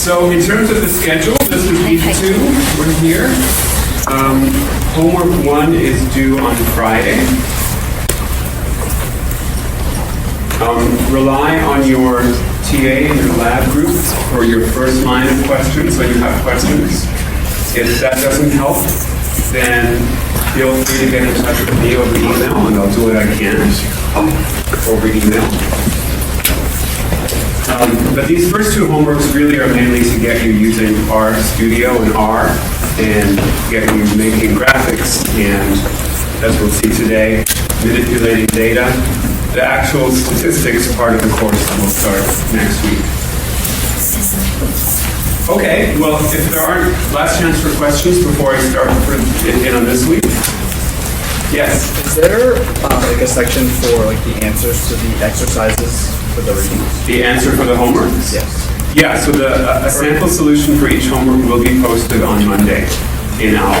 So in terms of the schedule, this is week 2. We're here. Homework 1 is due on Friday. Rely on your TA and your lab group for your first line of questions when you have questions. If that doesn't help, then feel free to get in touch with me over email, and I'll do what I can over email. But these first 2 homeworks really are mainly to get you using R Studio and R, and get you making graphics, and as we'll see today, manipulating data. The actual statistics part of the course will start next week. Okay, well, if there aren't, last chance for questions before I start in on this week. Yes? Is there like a section for like the answers to the exercises for the readings? The answer for the homeworks? Yes. Yeah, so a sample solution for each homework will be posted on Monday in OWL.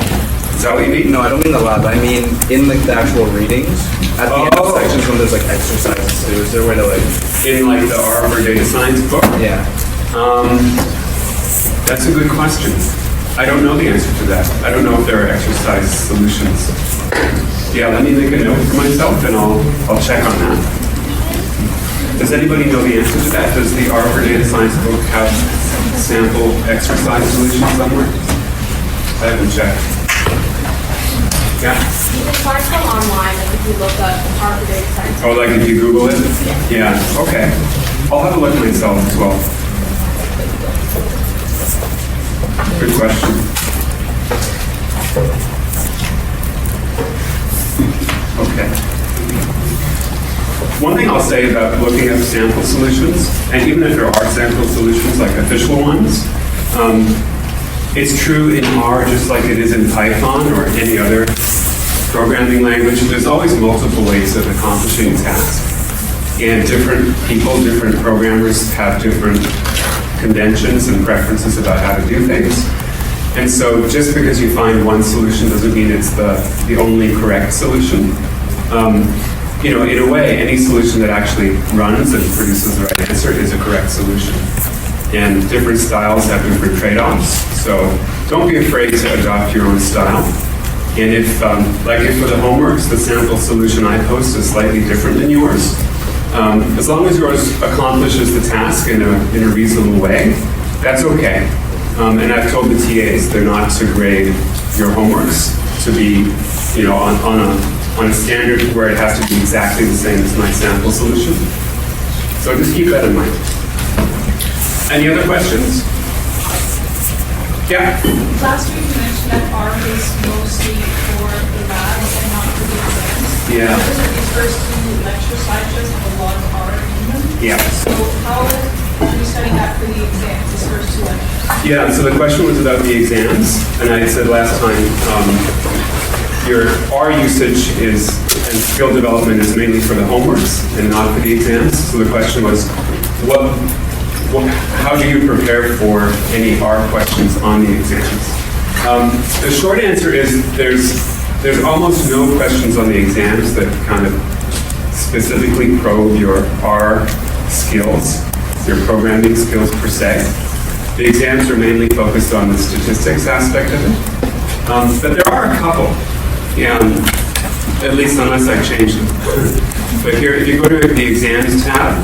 Is that what you mean? No, I don't mean the lab. I mean in like the actual readings. At the end of sections when there's like exercises too. Is there a way to like... In like the R for data science book? Yeah. That's a good question. I don't know the answer to that. I don't know if there are exercise solutions. Yeah, let me make a note for myself and I'll check on that. Does anybody know the answer to that? Does the R for data science book have sample exercise solutions somewhere? I haven't checked. Yeah? You can find some online if you look up R for data science. Oh, like if you Google it? Yeah, okay. I'll have a look myself as well. Good question. Okay. One thing I'll say about looking at sample solutions, and even if there are sample solutions like official ones, it's true in R just like it is in Python or any other programming language. There's always multiple ways of accomplishing a task. And different people, different programmers have different conventions and preferences about how to do things. And so just because you find one solution doesn't mean it's the only correct solution. In a way, any solution that actually runs and produces the right answer is a correct solution. And different styles have different trade-offs. So don't be afraid to adopt your own style. And if for the homeworks, the sample solution I post is slightly different than yours, as long as yours accomplishes the task in a reasonable way, that's okay. And I've told the TAs they're not to grade your homeworks to be, on a standard where it has to be exactly the same as my sample solution. So just keep that in mind. Any other questions? Yeah? Last week you mentioned that R is mostly for the lab and not for the exams. Yeah. Because of these first 2 lecture slideshows have a lot of R in them. Yeah. So how are you studying that for the exams, these first 2 lectures? Yeah, so the question was about the exams, and I said last time, your R usage and skill development is mainly for the homeworks and not for the exams. So the question was, how do you prepare for any R questions on the exams? The short answer is there's almost no questions on the exams that kind of specifically probe your R skills, your programming skills per se. The exams are mainly focused on the statistics aspect of it. But there are a couple, at least unless I change them. But here, if you go to the exams tab,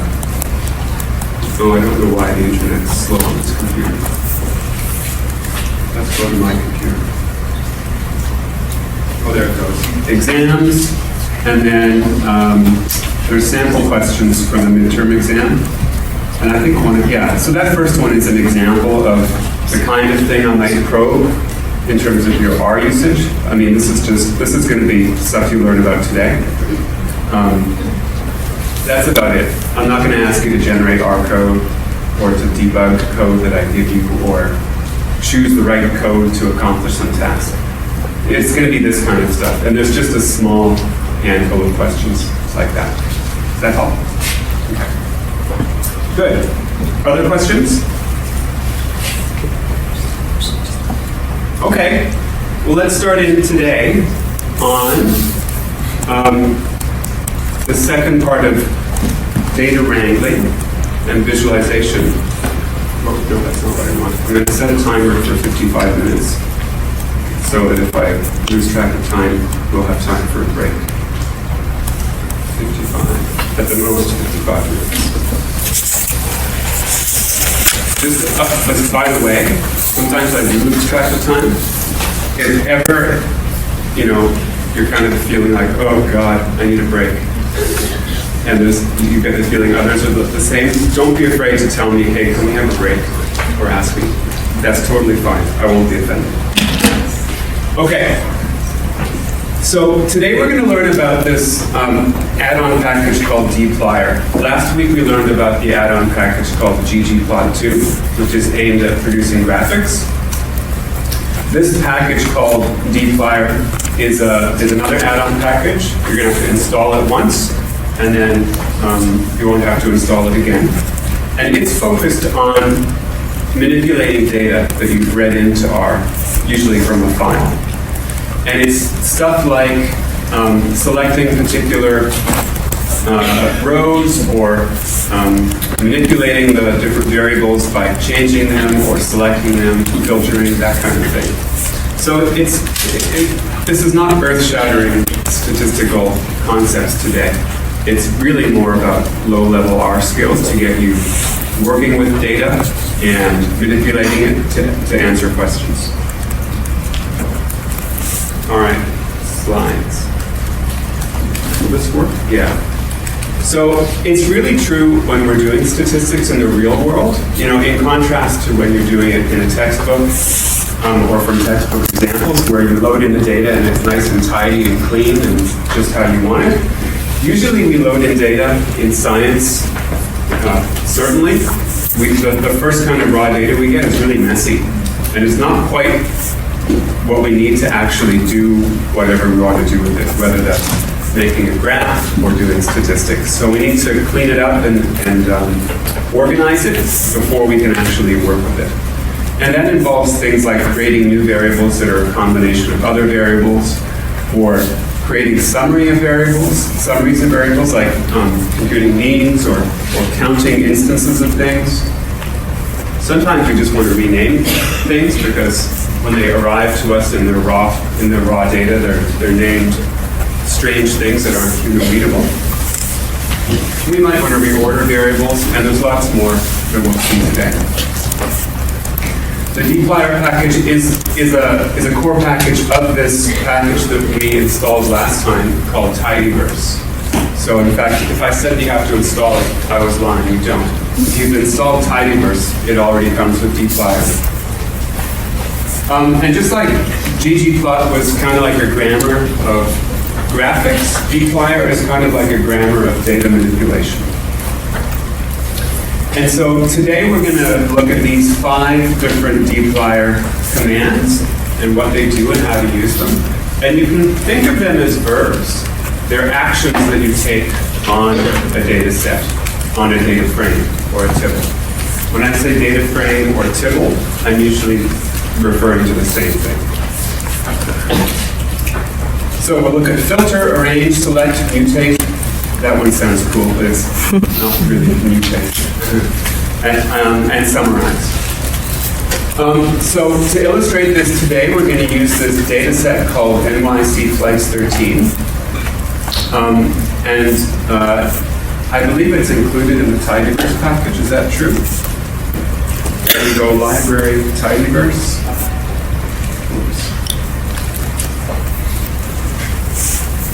oh, I don't know why the internet's slow on this computer. Let's go to my computer. Oh, there it goes. Exams, and then there's sample questions for the midterm exam. And I think so that first one is an example of the kind of thing I might probe in terms of your R usage. I mean, this is going to be stuff you learn about today. That's about it. I'm not going to ask you to generate R code or to debug code that I give you or choose the right code to accomplish some task. It's going to be this kind of stuff. And there's just a small handful of questions like that. Is that all? Okay. Good. Other questions? Okay. Well, let's start in today on the second part of data wrangling and visualization. Oh, no, that's not what I want. I'm going to set a timer for 55 minutes so that if I lose track of time, we'll have time for a break. 55, at the most 55 minutes. Just by the way, sometimes I do lose track of time. If ever, you're kind of feeling like, oh God, I need a break. And you get the feeling others are the same. Don't be afraid to tell me, hey, can we have a break? Or ask me. That's totally fine. I won't be offended. Okay. So today we're going to learn about this add-on package called dplyr. Last week we learned about the add-on package called ggplot2, which is aimed at producing graphics. This package called dplyr is another add-on package. You're going to have to install it once, and then you won't have to install it again. And it's focused on manipulating data that you've read into R, usually from a file. And it's stuff like selecting particular rows or manipulating the different variables by changing them or selecting them, filtering, that kind of thing. So this is not earth-shattering statistical concepts today. It's really more about low-level R skills to get you working with data and manipulating it to answer questions. All right, slides. Will this work? Yeah. So it's really true when we're doing statistics in the real world, in contrast to when you're doing it in a textbook or from textbook examples where you load in the data and it's nice and tidy and clean and just how you want it. Usually we load in data in science, certainly. The first kind of raw data we get is really messy and it's not quite what we need to actually do whatever we want to do with it, whether that's making a graph or doing statistics. So we need to clean it up and organize it before we can actually work with it. And that involves things like creating new variables that are a combination of other variables, or creating a summaries of variables like computing means or counting instances of things. Sometimes we just want to rename things because when they arrive to us in their raw data, they're named strange things that aren't human readable. We might want to reorder variables, and there's lots more that we'll see today. The dplyr package is a core package of this package that we installed last time called tidyverse. So in fact, if I said you have to install it, I was lying, you don't. If you've installed tidyverse, it already comes with dplyr. And just like ggplot was kind of like a grammar of graphics, dplyr is kind of like a grammar of data manipulation. And so today we're going to look at these 5 different dplyr commands and what they do and how to use them. And you can think of them as verbs. They're actions that you take on a data set, on a data frame or a tibble. When I say data frame or tibble, I'm usually referring to the same thing. So we'll look at filter, arrange, select, mutate. That one sounds cool, but it's not really mutate. And summarize. So to illustrate this today, we're going to use this data set called NYC Flights 13. I believe it's included in the tidyverse package. Is that true? There we go, library tidyverse.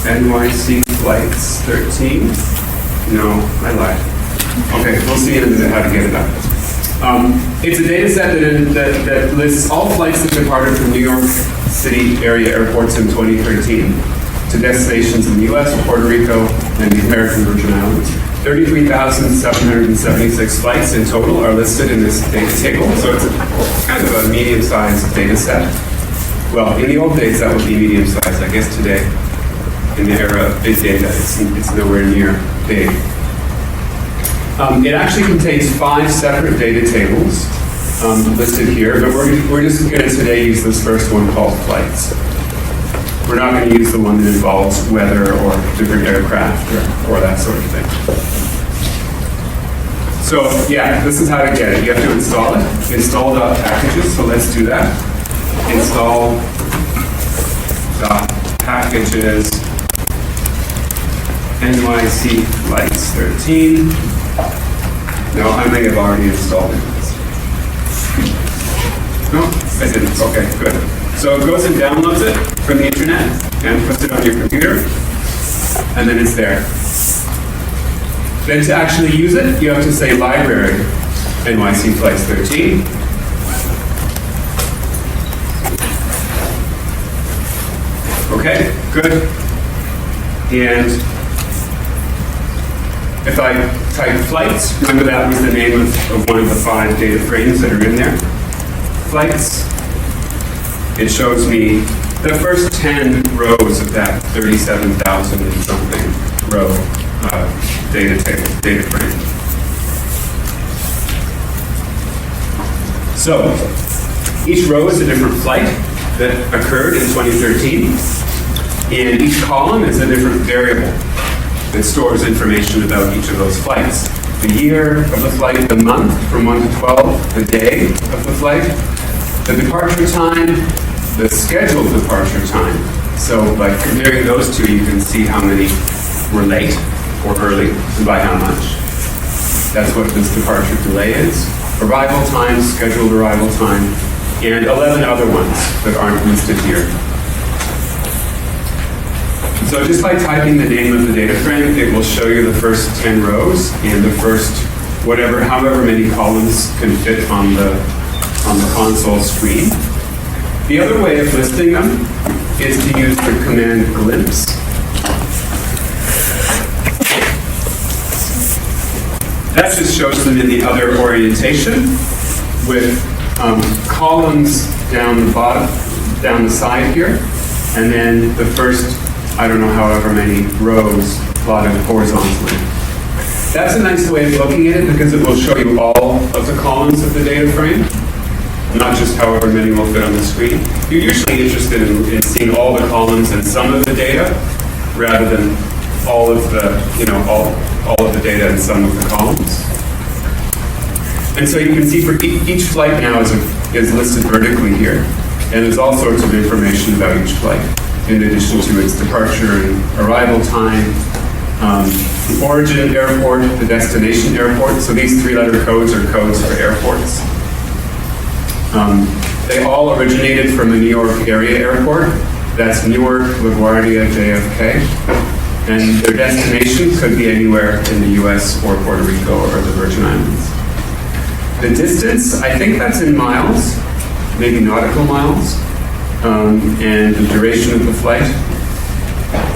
NYC Flights 13. No, I lied. Okay, we'll see in a minute how to get it up. It's a data set that lists all flights that departed from New York City area airports in 2013 to destinations in the US, Puerto Rico, and the American Virgin Islands. 33,776 flights in total are listed in this data table, so it's kind of a medium-sized data set. Well, in the old days that would be medium-sized. I guess today, in the era of big data, it's nowhere near big. It actually contains 5 separate data tables listed here, but we're just going to today use this first one called flights. We're not going to use the one that involves weather or different aircraft or that sort of thing. So yeah, this is how to get it. You have to install it. Install.packages, so let's do that. Install.packages NYC Lights 13. No, I may have already installed it. No, I didn't. Okay, good. So it goes and downloads it from the internet and puts it on your computer, and then it's there. Then to actually use it, you have to say library NYC Flights 13. Okay, good. And if I type flights, remember that was the name of one of the 5 data frames that are in there. Flights, it shows me the first 10 rows of that 37,000 and something row data frame. So each row is a different flight that occurred in 2013, and each column is a different variable that stores information about each of those flights. The year of the flight, the month from 1 to 12, the day of the flight, the departure time, the scheduled departure time. So by comparing those two, you can see how many were late or early and by how much. That's what this departure delay is. Arrival time, scheduled arrival time, and 11 other ones that aren't listed here. So just by typing the name of the data frame, it will show you the first 10 rows and the first however many columns can fit on the console screen. The other way of listing them is to use the command glimpse. That just shows them in the other orientation with columns down the bottom, down the side here, and then the first, I don't know, however many rows plotted horizontally. That's a nice way of looking at it because it will show you all of the columns of the data frame, not just however many will fit on the screen. You're usually interested in seeing all the columns and some of the data rather than all of the, all of the data and some of the columns. And so you can see for each flight now is listed vertically here, and there's all sorts of information about each flight, in addition to its departure and arrival time, the origin airport, the destination airport. So these 3-letter codes are codes for airports. They all originated from the New York area airport. That's Newark, LaGuardia, JFK. And their destination could be anywhere in the US or Puerto Rico or the Virgin Islands. The distance, I think that's in miles, maybe nautical miles, and the duration of the flight.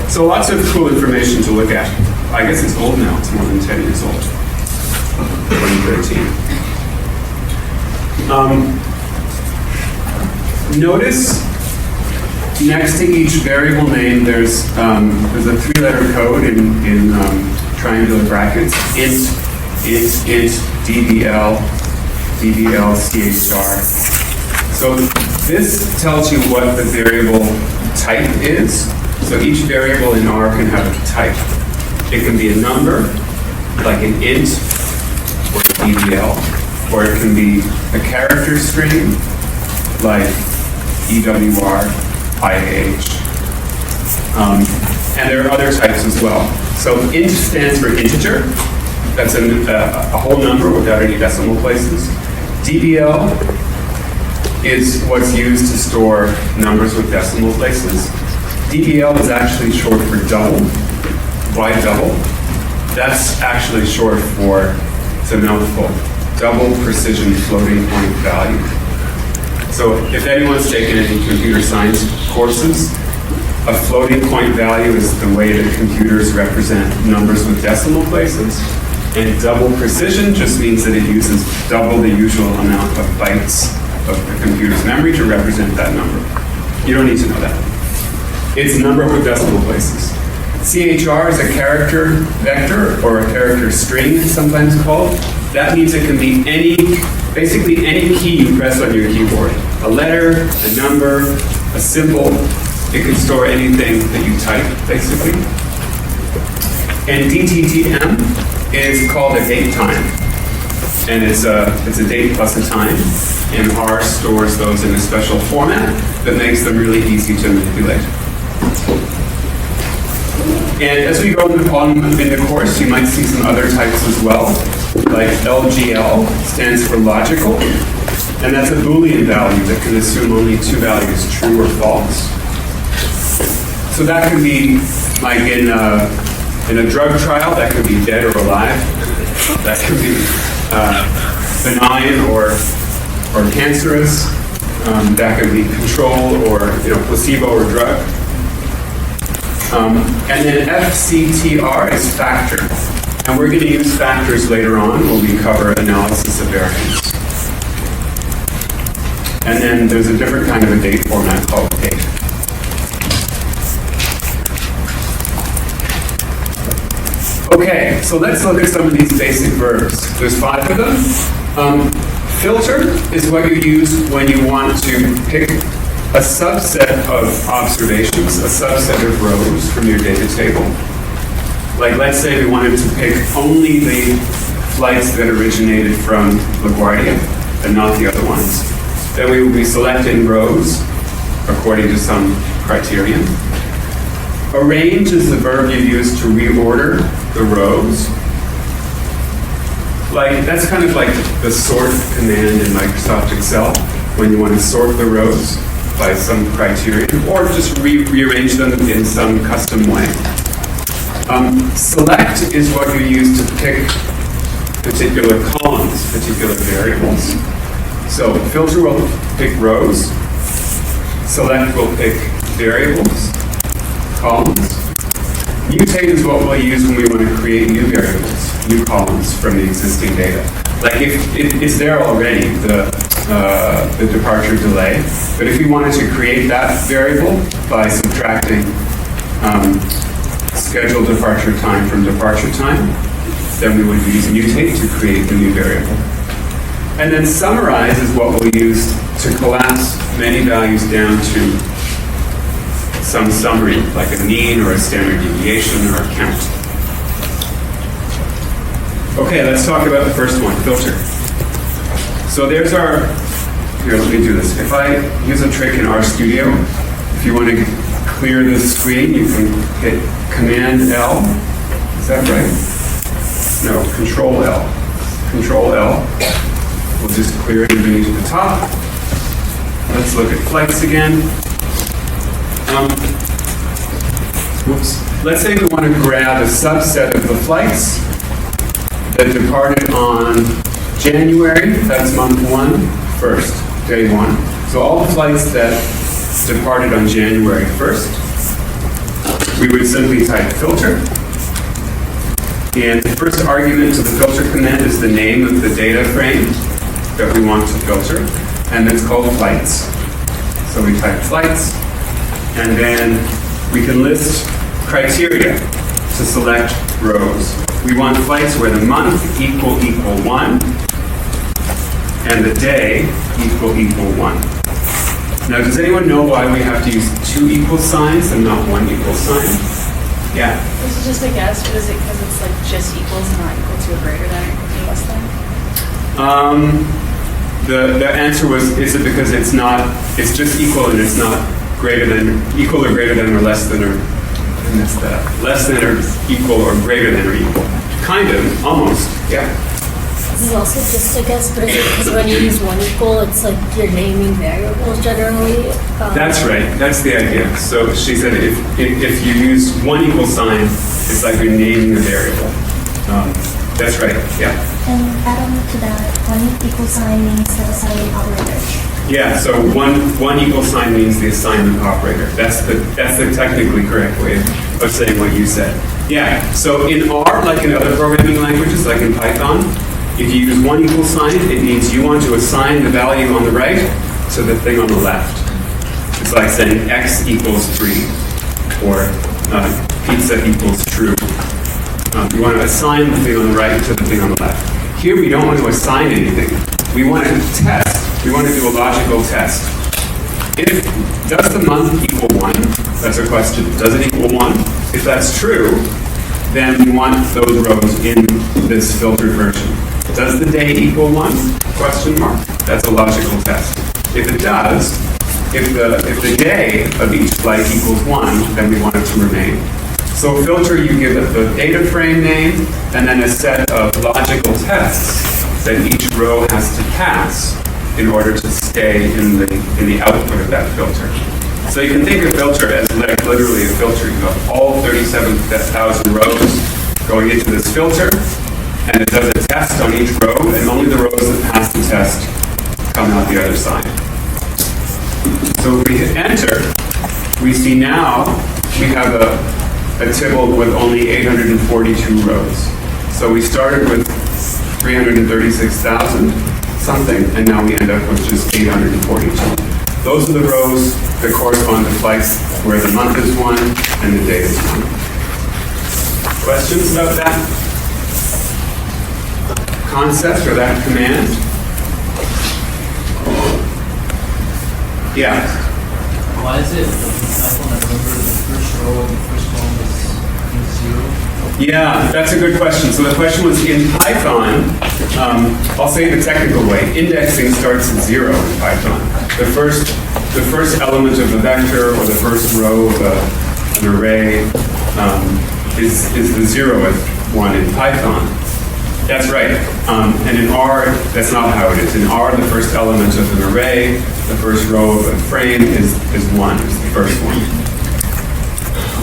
So lots of cool information to look at. I guess it's old now, it's more than 10 years old, 2013. Notice next to each variable name, there's a 3-letter code in triangular brackets. int, dbl, chr. So this tells you what the variable type is. So each variable in R can have a type. It can be a number, like an int or a dbl, or it can be a character string, like EWR, IH. And there are other types as well. So int stands for integer. That's a whole number without any decimal places. DBL is what's used to store numbers with decimal places. DBL is actually short for double. Why double? That's actually short for, it's a mouthful, double precision floating point value. So if anyone's taken any computer science courses, a floating point value is the way that computers represent numbers with decimal places. And double precision just means that it uses double the usual amount of bytes of the computer's memory to represent that number. You don't need to know that. It's a number with decimal places. CHR is a character vector, or a character string, it's sometimes called. That means it can be basically any key you press on your keyboard. A letter, a number, a symbol. It can store anything that you type, basically. And DTTM is called a date time. and it's a date plus a time, and R stores those in a special format that makes them really easy to manipulate. And as we go on in the course, you might see some other types as well, like LGL stands for logical, and that's a Boolean value that can assume only two values, true or false. So that can be, like in a drug trial, that could be dead or alive. That could be benign or cancerous. That could be control or placebo or drug. And then FCTR is factor. And we're going to use factors later on when we cover analysis of variance. And then there's a different kind of a date format called date. Okay, so let's look at some of these basic verbs. There's 5 of them. Filter is what you use when you want to pick a subset of observations, a subset of rows from your data table. Like, let's say we wanted to pick only the flights that originated from LaGuardia and not the other ones. Then we will be selecting rows according to some criterion. Arrange is the verb you use to reorder the rows. Like, that's kind of like the sort command in Microsoft Excel when you want to sort the rows by some criterion, or just rearrange them in some custom way. Select is what you use to pick particular columns, particular variables. So filter will pick rows, select will pick variables, columns. Mutate is what we'll use when we want to create new variables, new columns from the existing data. Like if it's there already, the departure delay, but if we wanted to create that variable by subtracting scheduled departure time from departure time, then we would use mutate to create the new variable. And then summarize is what we'll use to collapse many values down to some summary, like a mean or a standard deviation or a count. Okay, let's talk about the first one, filter. So there's our, here, let me do this. If I use a trick in RStudio, if you want to clear this screen, you can hit Command L. Is that right? No, Control L. Control L. We'll just clear it underneath the top. Let's look at flights again. Let's say we want to grab a subset of the flights that departed on January, that's month 1, 1st, day 1. So all the flights that departed on January 1st, we would simply type filter. And the first argument to the filter command is the name of the data frame that we want to filter, and it's called flights. So we type flights, and then we can list criteria to select rows. We want flights where the month equal 1 and the day equal 1. Now, does anyone know why we have to use 2 equal signs and not 1 equal sign? Yeah. This is just a guess, but is it because it's like just equals and not equal to or greater than or equal to less than? The answer was, is it because it's just equal and it's not greater than, equal or greater than or less than or, I missed that. Less than or equal or greater than or equal. Kind of, almost, yeah. This is also just a guess, but is it because when you use 1 equal, it's like you're naming variables generally? That's right, that's the idea. So she said if you use 1 equal sign, it's like you're naming a variable. That's right, yeah. And add on to that, 1 equal sign means the assignment operator. Yeah, so one equal sign means the assignment operator. That's the technically correct way of saying what you said. Yeah, so in R, like in other programming languages, like in Python, if you use 1 equal sign, it means you want to assign the value on the right to the thing on the left. It's like saying x equals 3 or pizza equals true. You want to assign the thing on the right to the thing on the left. Here we don't want to assign anything. We want to test. We want to do a logical test. Does the month equal 1? That's a question. Does it equal 1? If that's true, then we want those rows in this filtered version. Does the day equal 1? Question mark. That's a logical test. If it does, if the day of each flight equals 1, then we want it to remain. So a filter, you give it the data frame name, and then a set of logical tests that each row has to pass in order to stay in the output of that filter. So you can think of filter as literally a filter. You have all 37,000 rows going into this filter, and it does a test on each row, and only the rows that pass the test come out the other side. So if we hit enter, we see now we have a table with only 842 rows. So we started with 336,000 something, and now we end up with just 842. Those are the rows that correspond to flights where the month is 1 and the day is 1. Questions about that concept or that command? Yeah. Why is it Python? I remember the first row and the first column is 0. Yeah, that's a good question. So the question was in Python, I'll say it the technical way, indexing starts at 0 in Python. The first element of a vector or the first row of an array is the 0th one in Python. That's right. And in R, that's not how it is. In R, the first element of an array, the first row of a frame is 1, is the first one.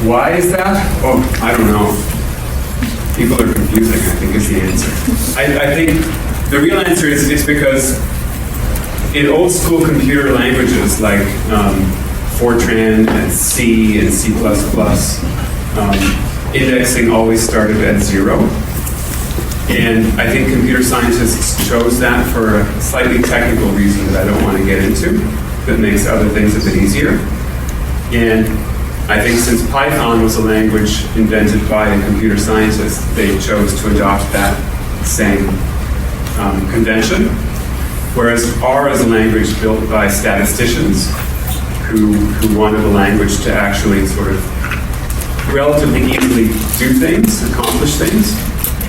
Why is that? Oh, I don't know. People are confusing, I think is the answer. I think the real answer is it's because in old school computer languages like Fortran and C and C++, indexing always started at 0. And I think computer scientists chose that for a slightly technical reason that I don't want to get into, that makes other things a bit easier. And I think since Python was a language invented by a computer scientist, they chose to adopt that same convention. Whereas R is a language built by statisticians who wanted a language to actually sort of relatively easily do things, accomplish things.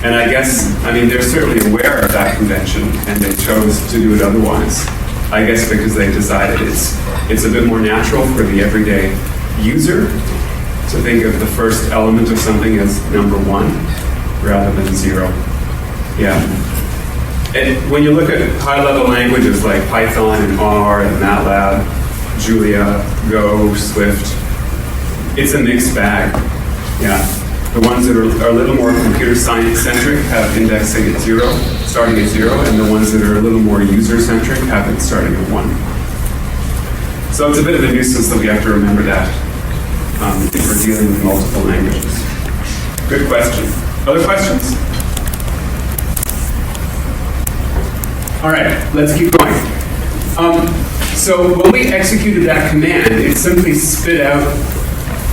And I guess, they're certainly aware of that convention, and they chose to do it otherwise. I guess because they decided it's a bit more natural for the everyday user to think of the first element of something as number 1 rather than 0. Yeah. And when you look at high-level languages like Python and R and MATLAB, Julia, Go, Swift, it's a mixed bag. Yeah. The ones that are a little more computer science-centric have indexing at 0, starting at 0, and the ones that are a little more user-centric have it starting at 1. So it's a bit of a nuisance that we have to remember that if we're dealing with multiple languages. Good question. Other questions? All right, let's keep going. So when we executed that command, it simply spit out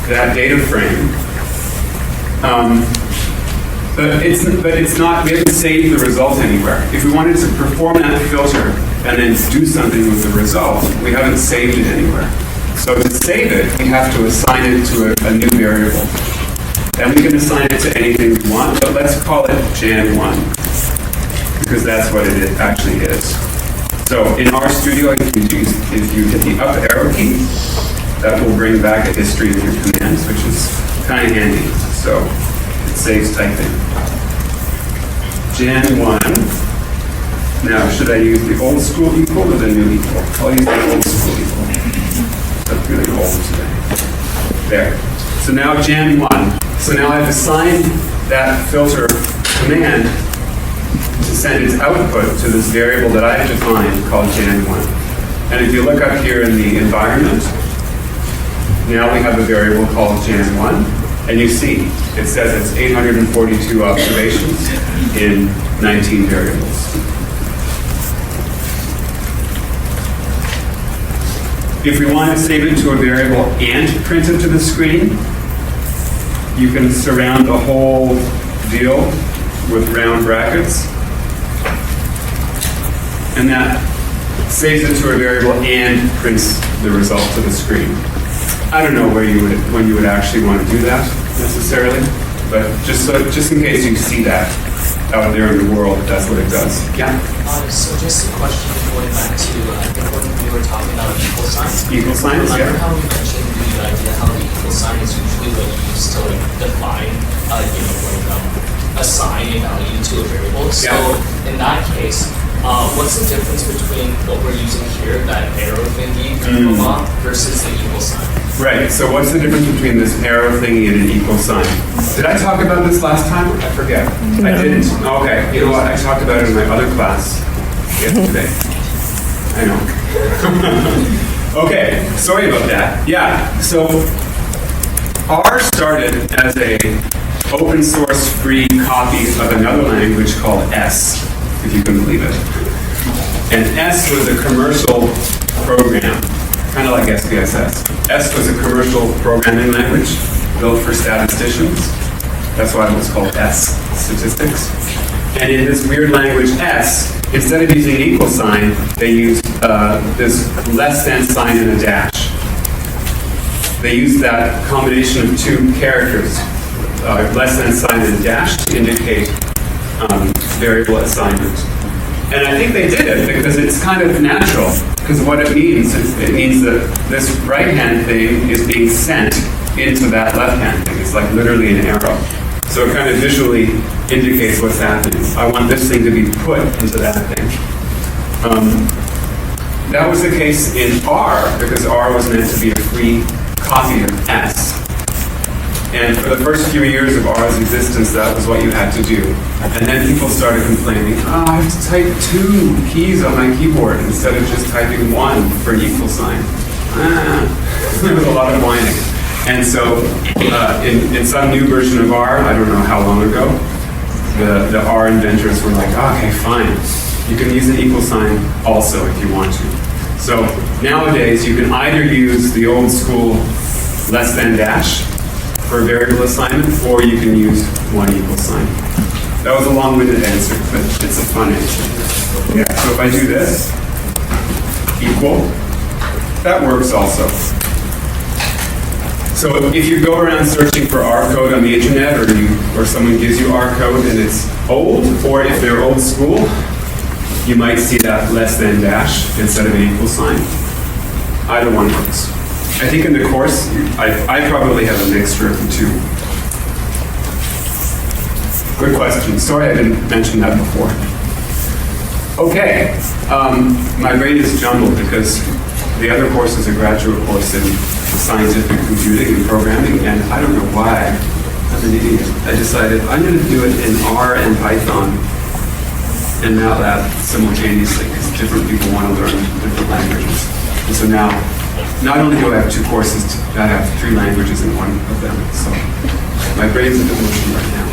that data frame. But it's not, we haven't saved the result anywhere. If we wanted to perform that filter and then do something with the result, we haven't saved it anywhere. So to save it, we have to assign it to a new variable. And we can assign it to anything we want, but let's call it Jan1, because that's what it actually is. So in RStudio, if you hit the up arrow key, that will bring back a history of your commands, which is kind of handy. So it saves typing. Jan1. Now, should I use the old school equal or the new equal? I'll use the old school equal. I'm feeling old today. There. So now Jan1. So now I've assigned that filter command to send its output to this variable that I've defined called Jan1. And if you look up here in the environment, now we have a variable called Jan1. And you see, it says it's 842 observations in 19 variables. If we want to save it to a variable and print it to the screen, you can surround the whole deal with round brackets. And that saves it to a variable and prints the result to the screen. I don't know when you would actually want to do that necessarily, but just in case you see that, out there in the world, that's what it does. Yeah, So just a question going back to, I think when we were talking about equal signs. equal signs, Remember yeah. how we mentioned the idea how the equal sign is usually like used to like define, assign a value to a variable. So Yeah. in that case, what's the difference between what we're using here, that arrow thingy, versus the equal sign? Right, so what's the difference between this arrow thingy and an equal sign? Did I talk about this last time? I forget. I didn't. Okay, you know what? I talked about it in my other class yesterday. I know. Okay, sorry about that. Yeah, so R started as a open source free copy of another language called S, if you can believe it. And S was a commercial program, kind of like SPSS. S was a commercial programming language built for statisticians. That's why it was called S, statistics. And in this weird language S, instead of using an equal sign, they used this less than sign and a dash. They used that combination of two characters, less than sign and a dash, to indicate variable assignment. And I think they did it because it's kind of natural. Because what it means is it means that this right-hand thing is being sent into that left-hand thing. It's like literally an arrow. So it kind of visually indicates what's happening. I want this thing to be put into that thing. That was the case in R, because R was meant to be a free copy of S. And for the first few years of R's existence, that was what you had to do. And then people started complaining, I have to type 2 keys on my keyboard instead of just typing 1 for an equal sign. There was a lot of whining. And so in some new version of R, I don't know how long ago, the R inventors were like, okay, fine. You can use an equal sign also if you want to. So nowadays, you can either use the old school less than dash for variable assignment, or you can use one equal sign. That was a long-winded answer, but it's a fun answer. Yeah, so if I do this, equal, that works also. So if you go around searching for R code on the internet, or someone gives you R code and it's old, or if they're old school, you might see that less than dash instead of an equal sign. Either one works. I think in the course, I probably have a mixture of the two. Good question. Sorry I didn't mention that before. Okay, my brain is jumbled because the other course is a graduate course in scientific computing and programming, and I don't know why, I'm an idiot. I decided I'm going to do it in R and Python and MATLAB simultaneously because different people want to learn different languages. And so now, not only do I have 2 courses, I have 3 languages in one of them. So my brain's a bit mushy right now.